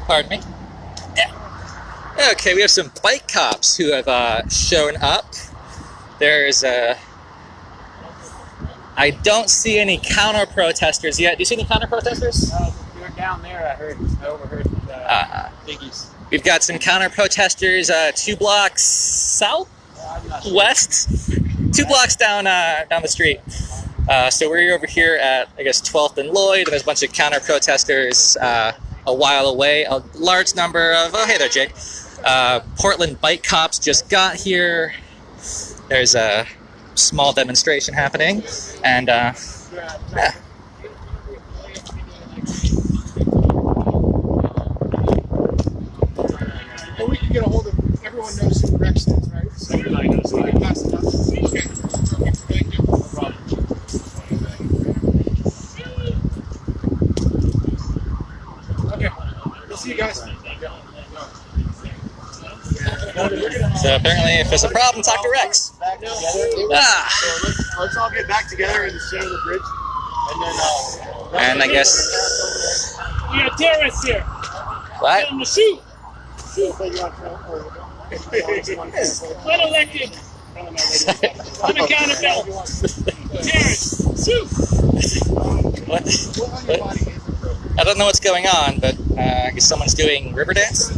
Pardon me? Yeah. Okay, we have some bike cops who have shown up. There's I don't see any counter-protesters yet. Do you see any counter-protesters? They're down there, I heard. I overheard biggies. We've got some counter-protesters 2 blocks southwest, 2 blocks down the street. So we're over here at, I guess, 12th and Lloyd, and there's a bunch of counter-protesters a while away. A large number of, oh, hey there, Jake. Portland bike cops just got here. There's a small demonstration happening, and yeah. Well, we can get a hold of, everyone knows who Rex is, right? So everybody knows who Rex is. Okay. Thank you. No problem. Okay. We'll see you guys. So apparently, if there's a problem, talk to Rex. So let's all get back together in the center of the bridge, and I guess. We got terrorists here. What? Tell them to shoot. Unelected. Unaccountable. Terrorists. Shoot. What? I don't know what's going on, but I guess someone's doing river dance.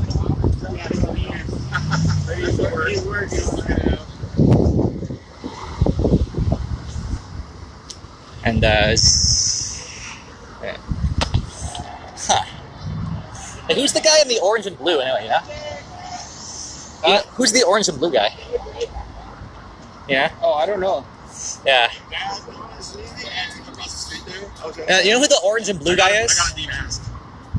And yeah. Huh. Hey, who's the guy in the orange and blue anyway? Yeah. Who's the orange and blue guy? Yeah. Oh, I don't know. Yeah. You know who the orange and blue guy is? I got a D-mask.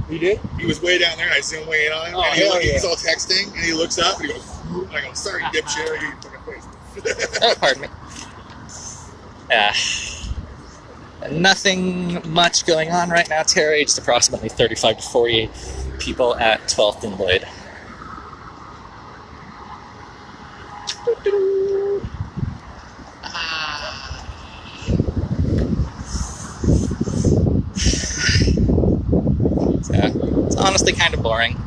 You did? He was way down there, and I zoomed way in on him, and he's all texting, and he looks up, and he goes, and I go, sorry, dipshit, I get your fucking face. Oh, pardon me. Yeah. Nothing much going on right now, Terry. Just approximately 35 to 40 people at 12th and Lloyd. It's honestly kind of boring.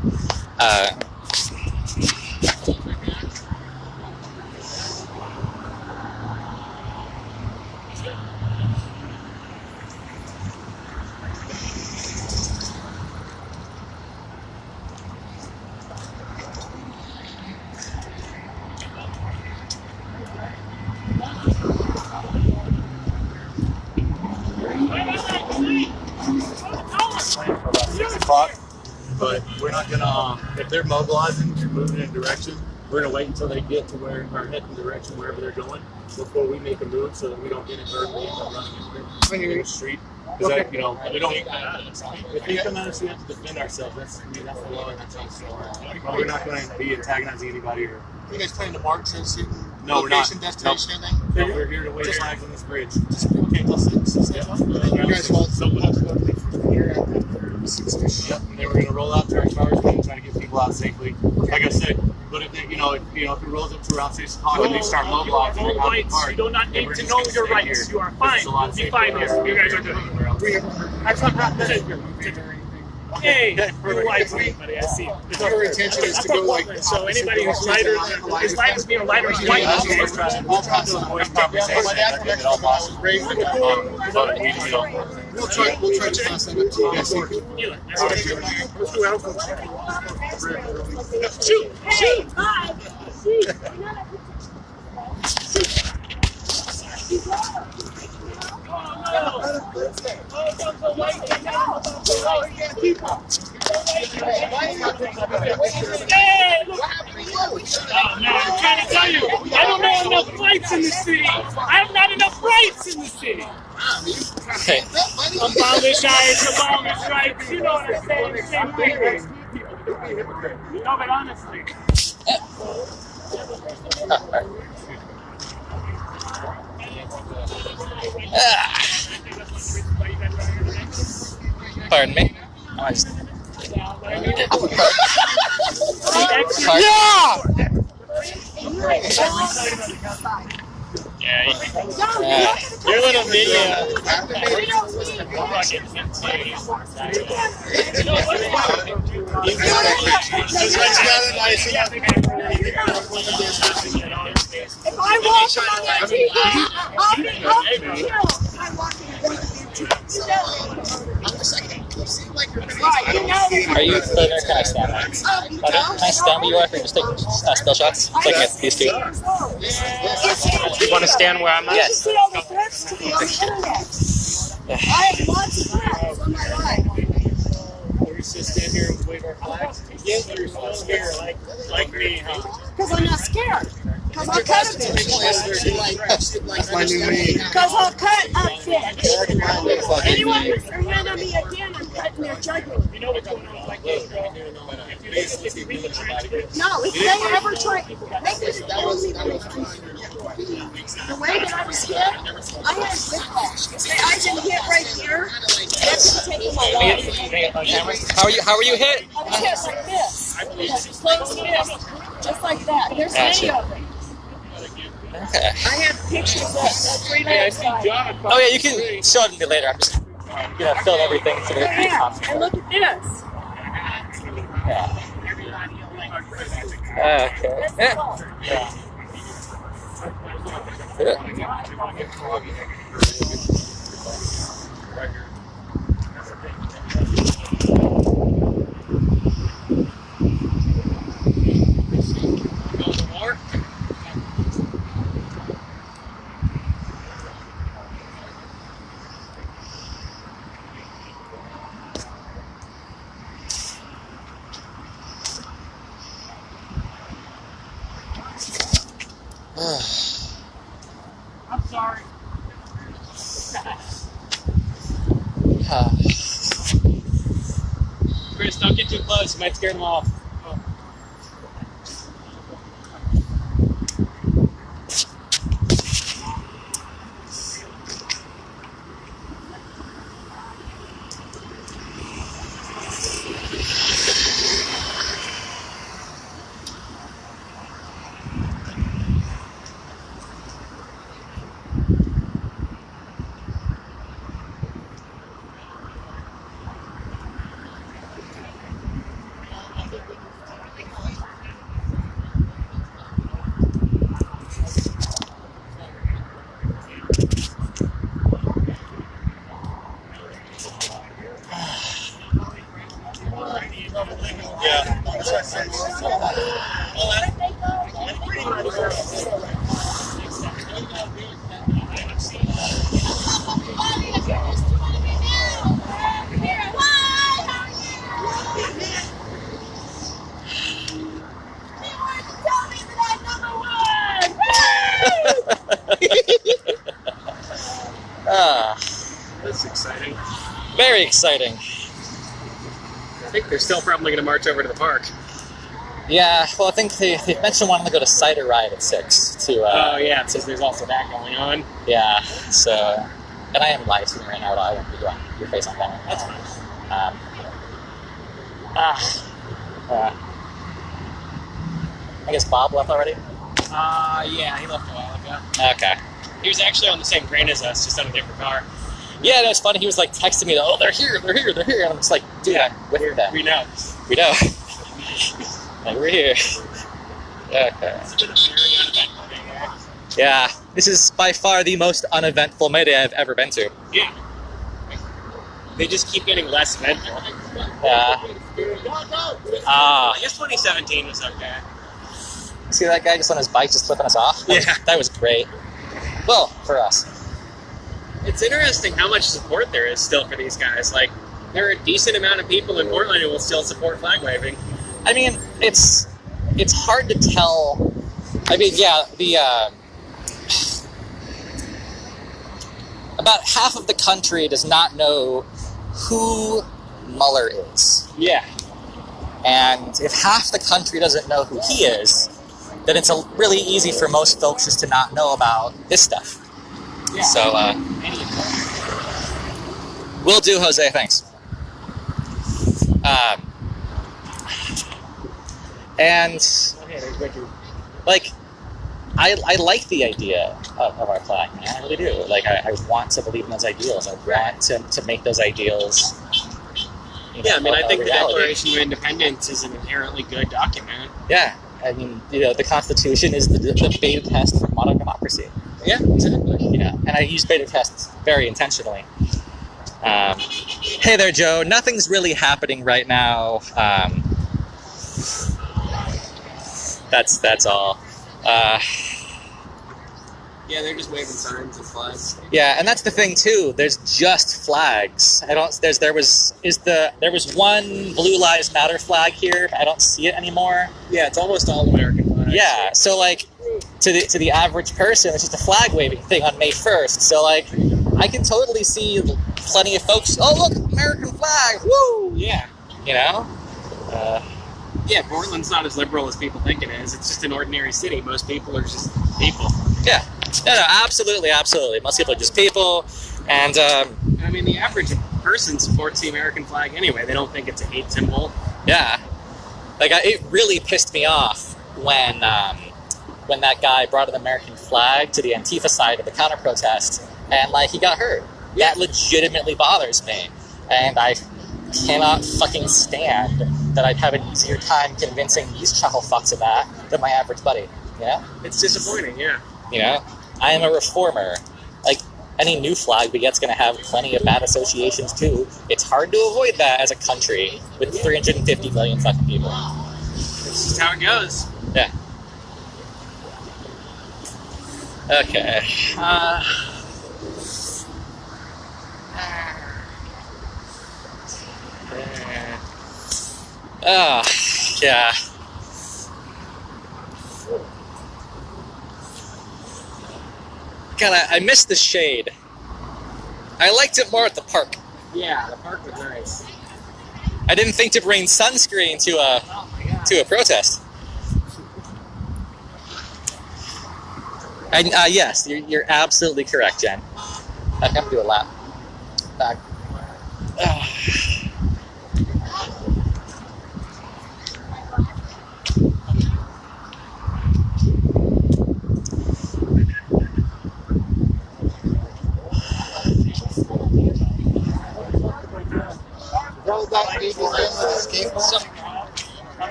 But we're not gonna, if they're mobilizing and moving in a direction, we're gonna wait until they get to where our heading direction, wherever they're going, before we make a move so that we don't get inadvertently end up running into the street. Because we don't, if they come at us, we have to defend ourselves. That's the law and that's how it's going. We're not going to be antagonizing anybody or. You guys planning to march and see location, destination, anything? No, we're here to wait flags on this bridge. Okay, let's sit. You guys will here at 6-ish. Yep, and then we're going to roll out to our cars and try to get people out safely. Like I said, but if they, if it rolls up to around 6 o'clock and they start mobilizing, no rights. You do not need to know your rights. You are fine. You'll be fine here. You guys are good. Hey, you like anybody, I see. Your intention is to go like so anybody who's lighter, his light is being lighter than white. We'll try. To pass that up to you guys. Shoot! Hey, look. Oh man, I'm trying to tell you, I don't know enough rights in the city. I have not enough rights in the city. Okay. Abolish rights. You know what I'm saying? Same thing. No, but honestly. Pardon me. Your little video. Just when you got it nice enough. If I walk on that TV, I'll be killed. If I walk on right, you know. Are you further? Can I stand there? Okay. Can I stand where you are? Or just take still shots? Looking at these two. You want to stand where I'm at? I see all the threats to me on the internet. I have lots of threats on my life. We're just gonna stand here and wave our flags. Yes, you're so scared, like me, huh? Because I'm not scared. Because I'll cut a bitch. That's my new name. Because I'll cut a bitch. Anyone who's a enemy again, I'm cutting their jugular. You know what's going on with like this, bro? If you read the transcript, No, if they ever try, they could tell me the way that I was hit, I had whiplash. If I didn't hit right here, that's taking my life. How are you hit? I was hit like this. Closed fist. Just like that. There's Gotcha. video of it. Okay. I have pictures of 3 minutes. Oh yeah, you can show it to me later. I'm just gonna film everything so that it's Yeah, and look at this. Yeah. Okay. That's all. Yeah. I'm sorry. Chris, don't get too close. You might scare them off. That's exciting. Very exciting. I think they're still probably going to march over to the park. Yeah, well, I think they mentioned wanting to go to Cider Ride at 6 to. Oh yeah, since there's also that going on. Yeah, so, and I am live streaming right now, but I won't be doing your face on camera. That's fine. I guess Bob left already? Yeah, he left a while ago. Okay. He was actually on the same train as us, just on a different car. Yeah, no, it's funny. He was like texting me, "Oh, they're here, and I'm just like, dude, Yeah, I'm with them. We know. We know. Like, we're here. Okay. It's been a very uneventful day there. Yeah, this is by far the most uneventful Mayday I've ever been to. Yeah. They just keep getting less eventful. Yeah. I guess 2017 was okay. See that guy just on his bike just flipping us off? That was great. Well, for us. It's interesting how much support there is still for these guys. Like, there are a decent amount of people in Portland who will still support flag waving. I mean, it's hard to tell. I mean, yeah, about half of the country does not know who Mueller is. Yeah. And if half the country doesn't know who he is, then it's really easy for most folks just to not know about this stuff. Yeah. So, will do, Jose, thanks. And, like, I like the idea of our flag, man. I really do. Like, I want to believe in those ideals. I want to make those ideals Yeah, I mean, I think the reality. Declaration of Independence is an inherently good document. Yeah, I mean, the Constitution is the beta test for modern democracy. Yeah, exactly. And I use beta tests very intentionally. Hey there, Joe. Nothing's really happening right now. That's all. Yeah, they're just waving signs and flags. Yeah, and that's the thing too. There's just flags. There was one Blue Lives Matter flag here. I don't see it anymore. Yeah, it's almost all American flags. Yeah, so like to the average person, it's just a flag waving thing on May 1st. So like, I can totally see plenty of folks. Oh look, American flag! Woo! Yeah. You know. Yeah, Portland's not as liberal as people think it is. It's just an ordinary city. Most people are just people. Yeah. No, absolutely. Most people are just people, and I mean, the average person supports the American flag anyway. They don't think it's a hate symbol. yeah, like it really pissed me off when that guy brought an American flag to the Antifa side of the counter protest, and like he got hurt. That legitimately bothers me, and I cannot fucking stand that I'd have an easier time convincing these chuckle fucks of that than my average buddy. You know? It's disappointing, yeah. You know, I am a reformer. Like, any new flag we get's going to have plenty of bad associations too. It's hard to avoid that as a country with 350 million fucking people. It's just how it goes. Yeah. Okay. Yeah. God, I missed the shade. I liked it more at the park. Yeah, the park was nice. I didn't think to bring sunscreen to a protest. And yes, you're absolutely correct, Jen. I'm gonna do a lap. Back.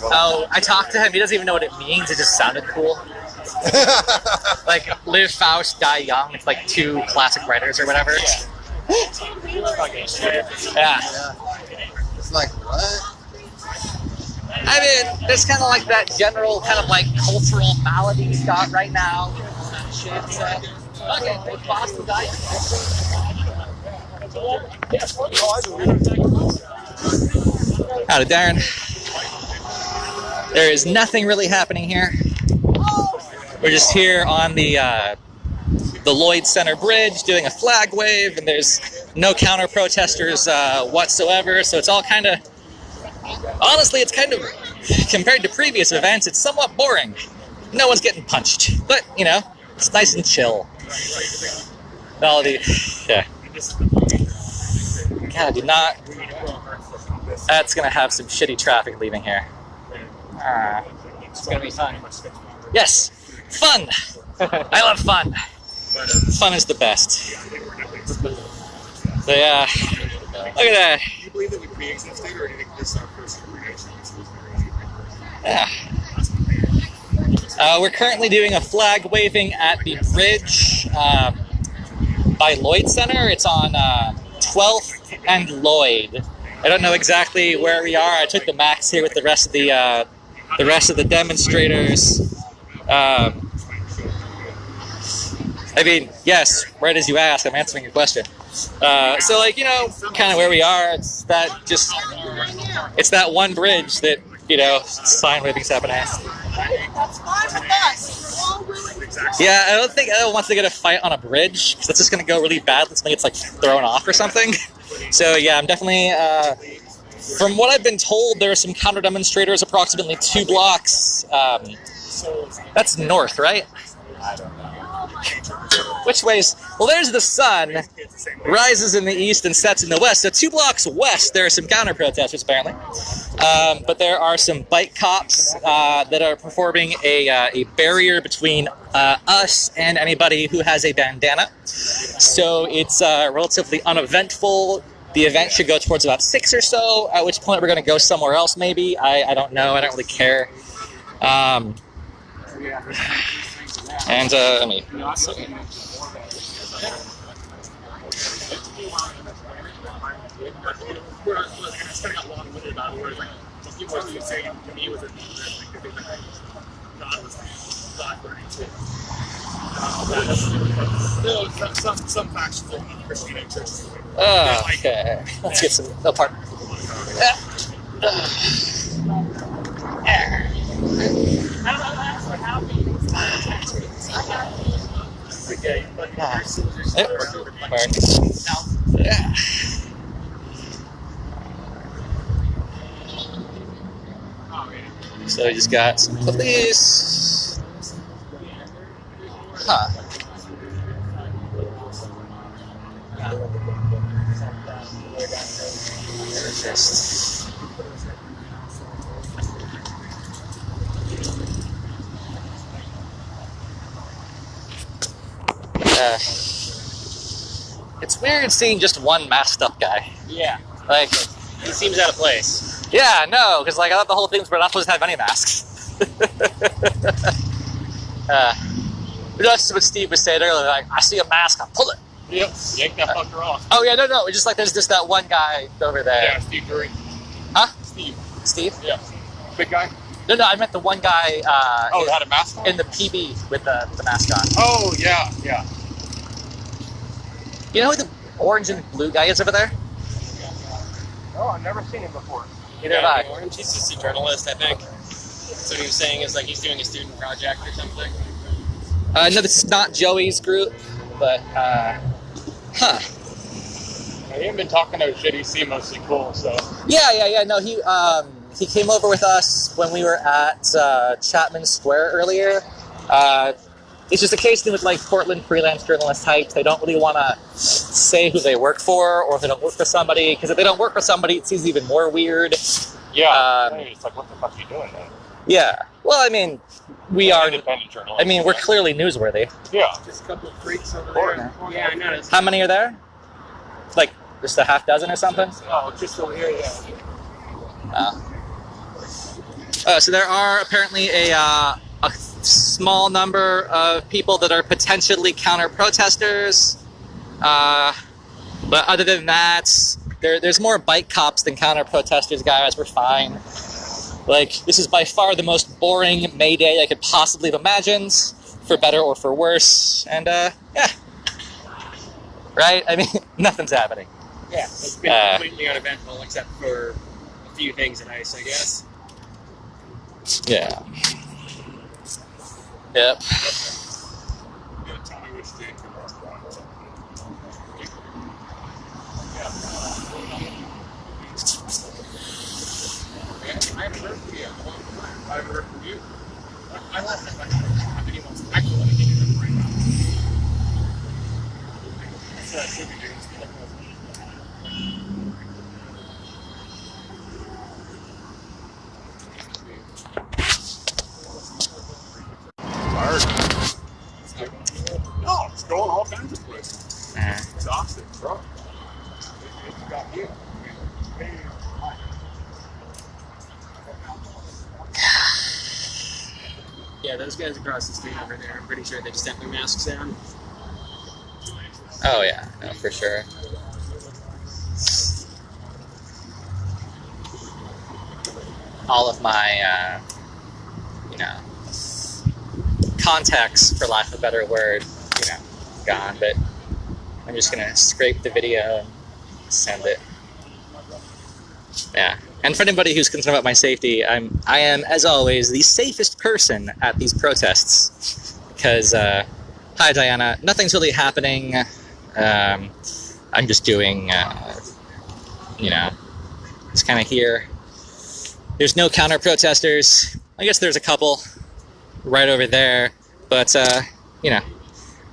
Oh, I talked to him. He doesn't even know what it means. It just sounded cool. Like Live Faust, Die Young. It's like two classic writers or whatever. Yeah. It's like, what? I mean, there's kind of like that general kind of like cultural malady we've got right now. Shit. So, okay, thanks, Boston Die Howdy, Darren. There is nothing really happening here. We're just here on the Lloyd Center Bridge doing a flag wave, and there's no counter protesters whatsoever. So it's all kind of, honestly, it's kind of, compared to previous events, it's somewhat boring. No one's getting punched, but you know, it's nice and chill. All the, yeah. God, do not. That's gonna have some shitty traffic leaving here. It's gonna be fun. Yes, fun. I love fun. Fun is the best. So yeah, look at that. Do you believe that we pre-existed, or do you think this is our first creation? Yeah. We're currently doing a flag waving at the bridge by Lloyd Center. It's on 12th and Lloyd. I don't know exactly where we are. I took the max here with the rest of the demonstrators. I mean, yes, right as you ask, I'm answering your question. So, like, you know, kind of where we are. It's that one bridge that, you know, sign waving's happening. That's fine with us. We're all willing to Yeah, I don't think anyone wants to get a fight on a bridge, because that's just going to go really bad. Something gets, like, thrown off or something. So, yeah, I'm definitely, from what I've been told, there are some counter-demonstrators approximately 2 blocks. That's north, right? I don't know. Which ways? Well, there's the sun, rises in the east and sets in the west. So 2 blocks west, there are some counter-protesters, apparently. But there are some bike cops that are performing a barrier between us and anybody who has a bandana. So it's relatively uneventful. The event should go towards about 6 or so, at which point we're going to go somewhere else maybe. I don't know. I don't really care. And, let me see. Some factions of Christian churches. Okay, let's get some apart. So we just got some police. Huh. Just it's weird seeing just one masked up guy. Yeah, Like, he seems out of place. yeah, no, because like I thought the whole thing was we're not supposed to have any masks. Just what Steve was saying earlier, like I see a mask, I pull it. Yep, yank that fucker off. Oh yeah, no, it's just like there's just that one guy over there. Yeah, Steve Drury. Huh? Steve? Steve? Yeah. Big guy? No, I meant the one guy Had a mask on? in the PB with the mask on. Oh, yeah. You know who the orange and blue guy is over there? Oh, I've never seen him before. Neither have I. Orange, he's just a journalist, I think. So what he was saying is like he's doing a student project or something. No, this is not Joey's group, but huh. He ain't been talking no shit. He seemed mostly cool, so. Yeah. No, he came over with us when we were at Chapman Square earlier. It's just occasionally with like Portland freelance journalist types, they don't really want to say who they work for or if they don't work for somebody, because if they don't work for somebody, it seems even more weird. Yeah. It's like, what the fuck are you doing, man? Yeah. Well, I mean, we are. Independent journalists. I mean, we're clearly newsworthy. Yeah. Just a couple of freaks over there. Yeah, I noticed. How many are there? Like just a half dozen or something? Oh, just over here, yeah. So there are apparently a small number of people that are potentially counter-protesters. But other than that, there's more bike cops than counter-protesters, guys. We're fine. Like, this is by far the most boring Mayday I could possibly have imagined, for better or for worse. And, yeah. Right? I mean, nothing's happening. Yeah, it's been completely uneventful except for a few things at ICE, I guess. Yeah. Yep. I haven't heard from you. I haven't heard from you. I left it, but I don't have anyone's actually let me get it right now. Should be doing No, it's going all kinds of places. Exhausted, bro. It's got you. Yeah, those guys across the street over there, I'm pretty sure they just have their masks down. Oh, yeah. No, for sure. All of my, contacts, for lack of a better word, gone, but I'm just gonna scrape the video and send it. Yeah. And for anybody who's concerned about my safety, I am, as always, the safest person at these protests. Because, hi Diana, nothing's really happening. I'm just doing, just kind of here. There's no counter-protesters. I guess there's a couple right over there. But,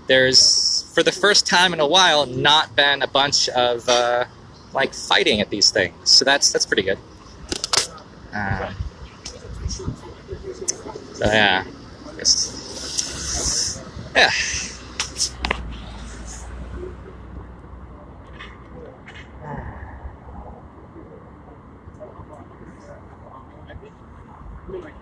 there's, for the first time in a while, not been a bunch of, fighting at these things. So that's pretty good. So yeah. Yeah. Isaac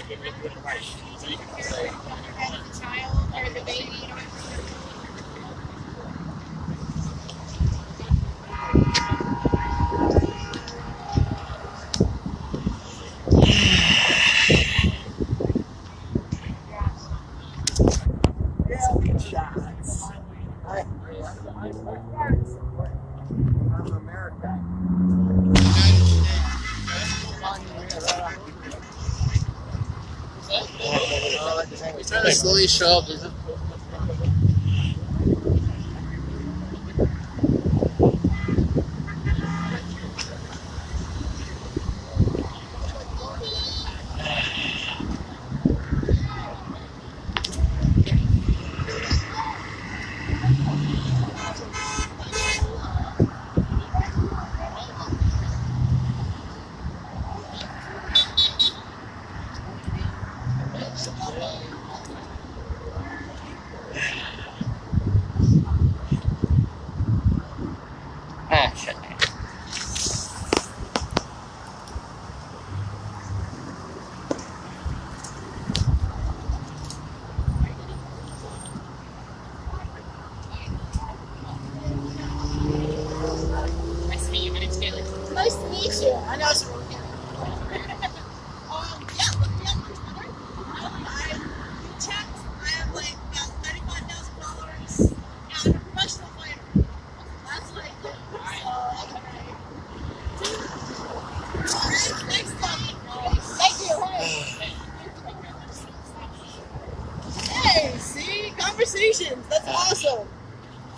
didn't get it right. So you can say, The child or the baby. Trying to slowly show up. Okay. Nice to meet you. My name's Kaylee. Nice to meet you. I know it's yeah, look me up on Twitter. I checked. I have like about $35,000 and I'm a professional fighter. That's what I do. Thanks, buddy. Thank you. Hey, see? Conversations. That's awesome.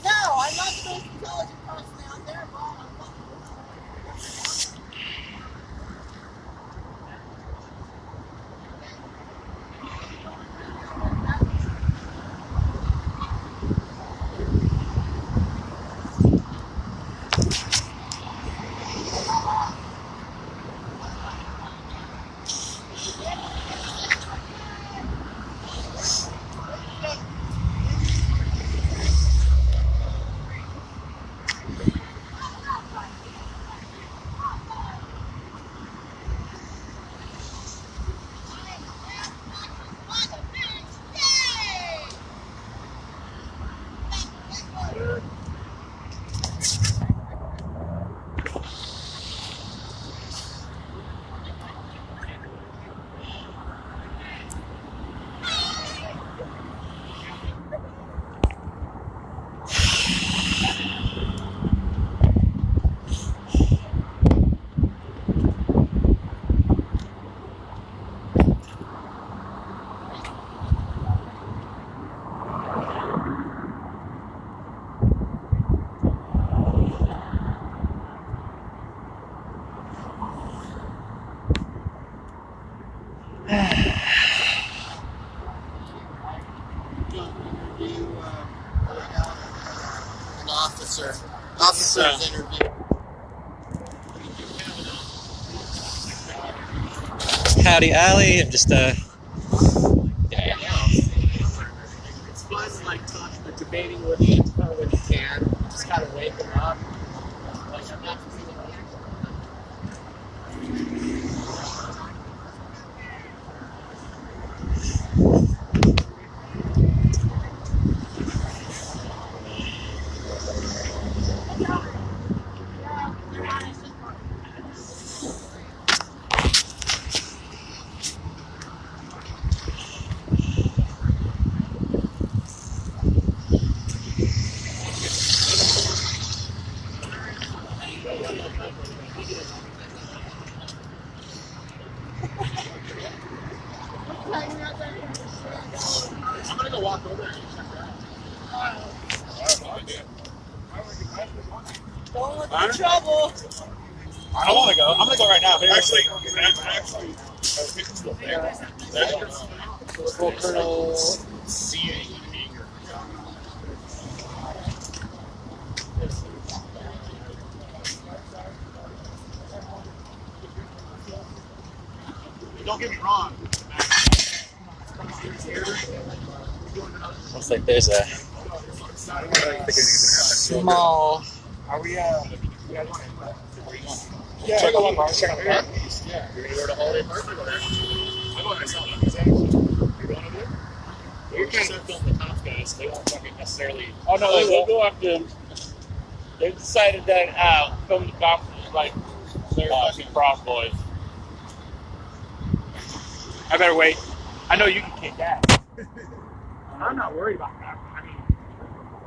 No, I'm not the most intelligent person out there, but I'm Officer's interview. Howdy, Allie. I'm just It's fun, like talking, debating with you when you can. Just kind of wake them up. Like, I'm not I'm gonna go walk over there. don't look for trouble. I don't want to go. I'm gonna go right now. Actually, Full Colonel seeing anger. don't get me wrong. Looks like there's a small. Are we, Yeah, check out one bar, check out the bar. yeah. You're gonna go to Holiday Park or go there? I'm going myself. You're going over there? We're kind of filming the top guys. They won't fucking necessarily. Oh no, they will go after them. They decided that film the cops was like they're fucking Cross Boys. I better wait. I know you can kick that. I'm not worried about that. I mean,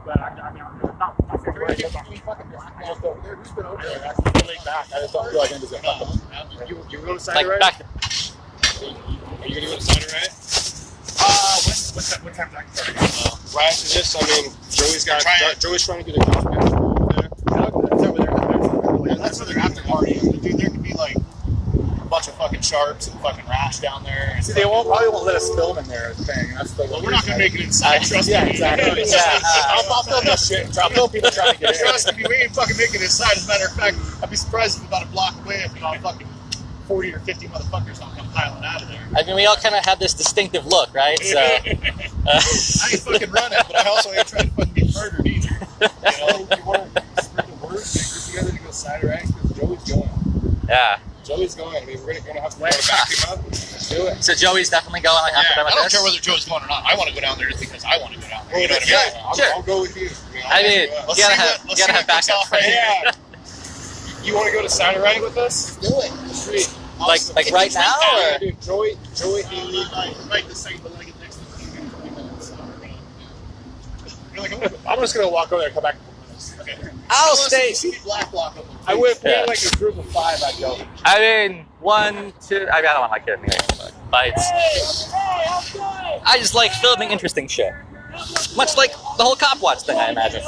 but I'm not worried about We fucking blackballed over there. Who's been over there? That's really back. I just don't feel like I'm just gonna You go to Cider Like Right? back. Are you gonna go to Cider Right? What time that starts? Right after this, I mean, Joey's trying to get a cops match over there. That's over there. That's where they're after party. Dude, there could be like a bunch of fucking sharks and fucking rash down there. And See, they probably won't let us film in there. That's the Well, we're not gonna make it inside. Trust Yeah, me. exactly. I'll film that shit. I'll film people trying to get in. Trust me, we ain't fucking making it inside. As a matter of fact, I'd be surprised if about a block away if fucking 40 or 50 motherfuckers don't come piling out of there. I mean, we all kind of have this distinctive look, right? So. I ain't fucking running, but I also ain't trying to fucking get murdered either. You know, you want to spread the word, get together to go Cider Right? Because Joey's going. Yeah. Joey's going. I mean, we're gonna have to back him up. Let's do it. So Joey's definitely going. Like, after Yeah, done with I don't this? care whether Joe's going or not. I want to go down there just because I want to go down there. You know what I mean? Sure. I'll go with you. I mean, Let's you gotta see have what goes backup. off right here. You want to go to Cider Right with us? Do it. Sweet. Awesome. Like right now, or? Dude, Joey, he like the same, but like it next to you in 20 minutes. You're like, I'm just gonna walk over there and come back. okay. I'll stay. Black block of them. I would if we Yeah. had like a group of 5, I'd go. I mean, 1, 2. I don't want to like it anyway. But I just like filming interesting shit. Much like the whole cop watch thing, I imagine.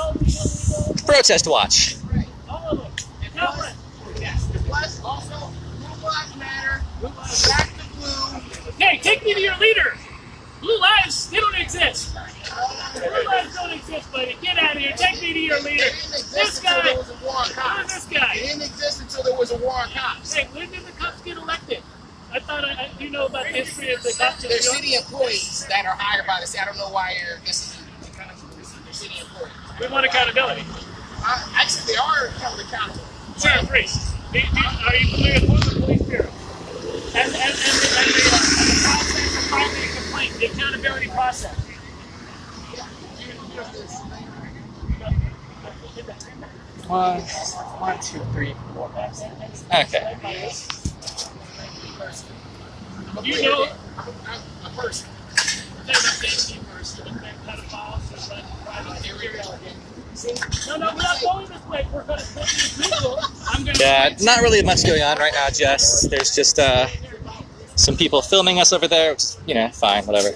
Protest watch. Also, Blue Lives Matter. Back to blue. Hey, take me to your leader. Blue lives, they don't exist. Blue lives don't exist, buddy. Get out of here. Take me to your leader. This guy. There was a war on Who's cops. this guy? It didn't exist until there was a war on cops. Hey, when did the cops get elected? I thought you know about the history of the cops in New They're York? city employees that are hired by the city. I don't know why this is they're city employees. We want accountability. Actually, they are held accountable. Sure, free. Are you familiar with the police bureau? And the process of filing a complaint, the accountability process. 1, 2, 3, 4. Okay. You know, A person. No, we're not going this way. We're going to Google. I'm going to. Yeah, not really much going on right now, Jess. There's just some people filming us over there, which is, fine, whatever.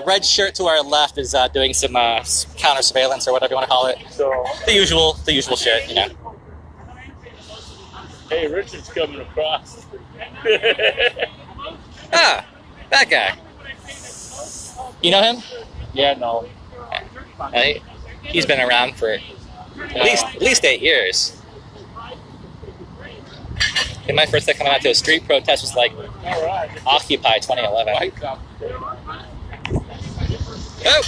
Red shirt to our left is doing some counter surveillance or whatever you want to call it. So, The usual shit, hey, Richard's coming across. Ah, that guy. You know him? Yeah, no. He's been around for at least 8 years. And my first time coming out to a street protest was like All right. Occupy 2011. Oh!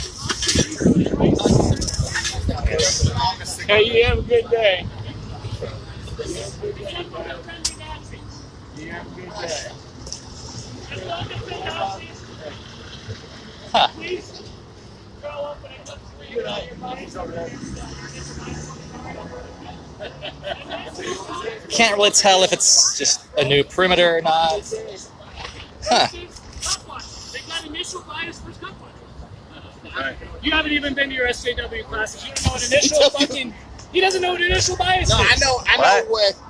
Hey, you have a good day. Huh. Can't really tell if it's just a new perimeter or not. Huh. They got initial bias for cup watch. You haven't even been to your SJW classes. You don't know what initial fucking. He doesn't know what initial bias No, is. I know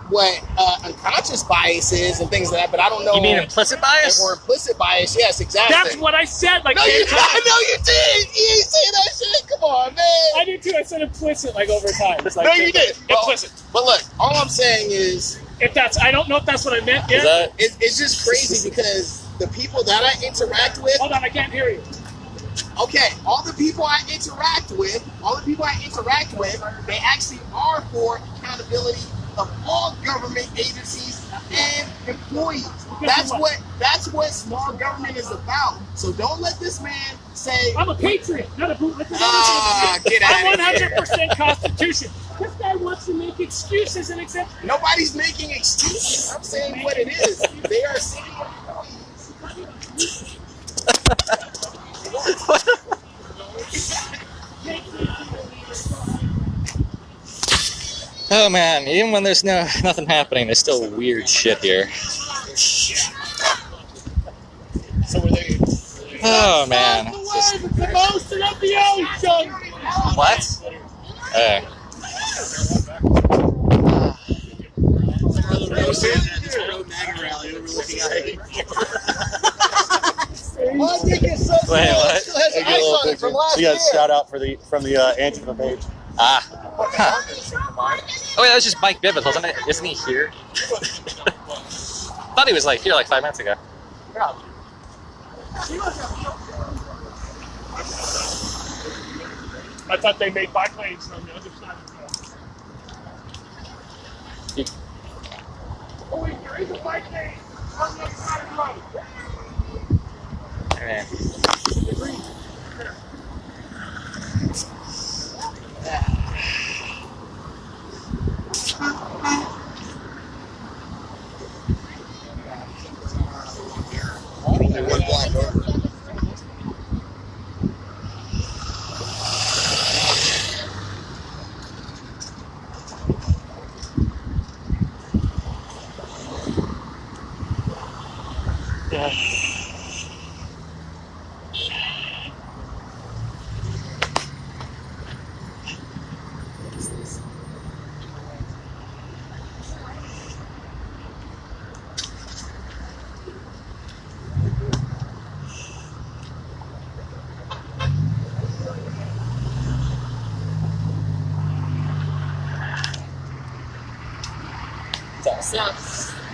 what unconscious bias is and things like that, but I don't know. You mean implicit bias? Or implicit bias? Yes, exactly. That's what I said. Like No, 10 you times. I know you did. You ain't saying that shit. Come on, man. I did too. I said implicit like over time. It's like, No, you did. Implicit. But look, all I'm saying is, I don't know if that's what I meant. Is Yeah. that? it's just crazy because the people that I interact with. Hold on, I can't hear you. Okay, all the people I interact with, they actually are for accountability of all government agencies and employees. That's what small government is about. So don't let this man say, I'm a patriot, not a bootleg. get out I'm of here. 100% Constitution. This guy wants to make excuses and accept. Nobody's making excuses. I'm saying what it is. They are city employees. Oh man, even when there's nothing happening, there's still weird shit here. So were they? Oh man. Just, The most of the ocean. what? Wait, what? So you guys shout out from the Angela page. Ah. Huh. Oh yeah, that was just Mike Bivens, wasn't it? Isn't he here? Thought he was like here like 5 minutes ago. I thought they made bike lanes on the other side of the road. Oh wait, there is a bike lane on the other side of the road. Man.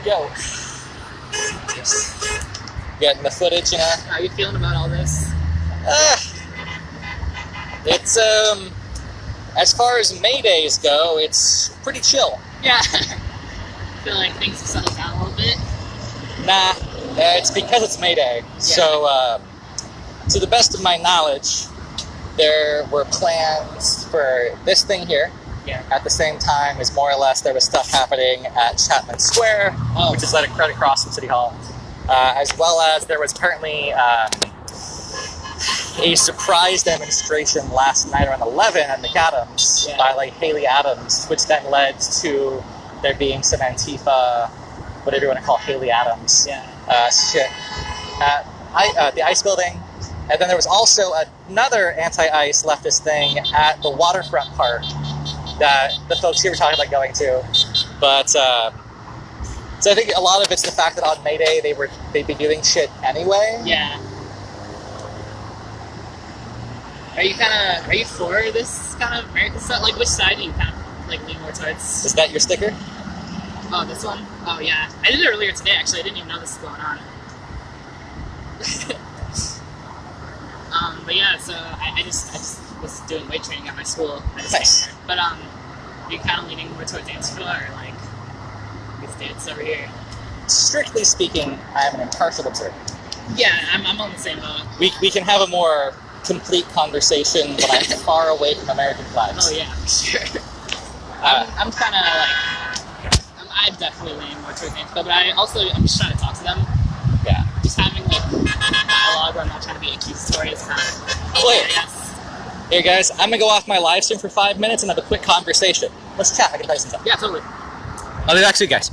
Yo. Getting the footage, you know? How are you feeling about all this? It's, as far as Maydays go, it's pretty chill. Yeah. I feel like things have settled down a little bit. Nah, it's because it's Mayday. Yeah. So, to the best of my knowledge, there were plans for this thing here. Yeah. At the same time as more or less there was stuff happening at Chapman Square, which is like right across from City Hall. As well as there was apparently a surprise demonstration last night around 11 at McAdams by like Haley Adams, which then led to there being some Antifa, whatever you want to call Haley Adams shit at the Ice Building. And then there was also another anti-ICE leftist thing at the waterfront park that the folks here were talking about going to. But so I think a lot of it's the fact that on May Day they'd be doing shit anyway. Yeah. Are you for this kind of American stuff? Like, which side do you kind of like lean more towards? Is that your sticker? Oh, this one? Oh yeah. I did it earlier today actually. I didn't even know this was going on. But yeah, so I just was doing weight training at my school. Nice. But you kind of leaning more towards Antifa or like these dudes over here? Strictly speaking, I am an impartial observer. Yeah, I'm on the same boat. We can have a more complete conversation when I'm far away from American flags. Oh yeah, sure. I'm kind of like, I definitely lean more towards Antifa, but I'm just trying to talk to them. Yeah. Just having like dialogue where I'm not trying to be accusatory is kind of, Wait. I guess. Here guys, I'm gonna go off my live stream for 5 minutes and have a quick conversation. Let's chat, I can tell you some stuff. Yeah, totally. I'll be back soon, guys.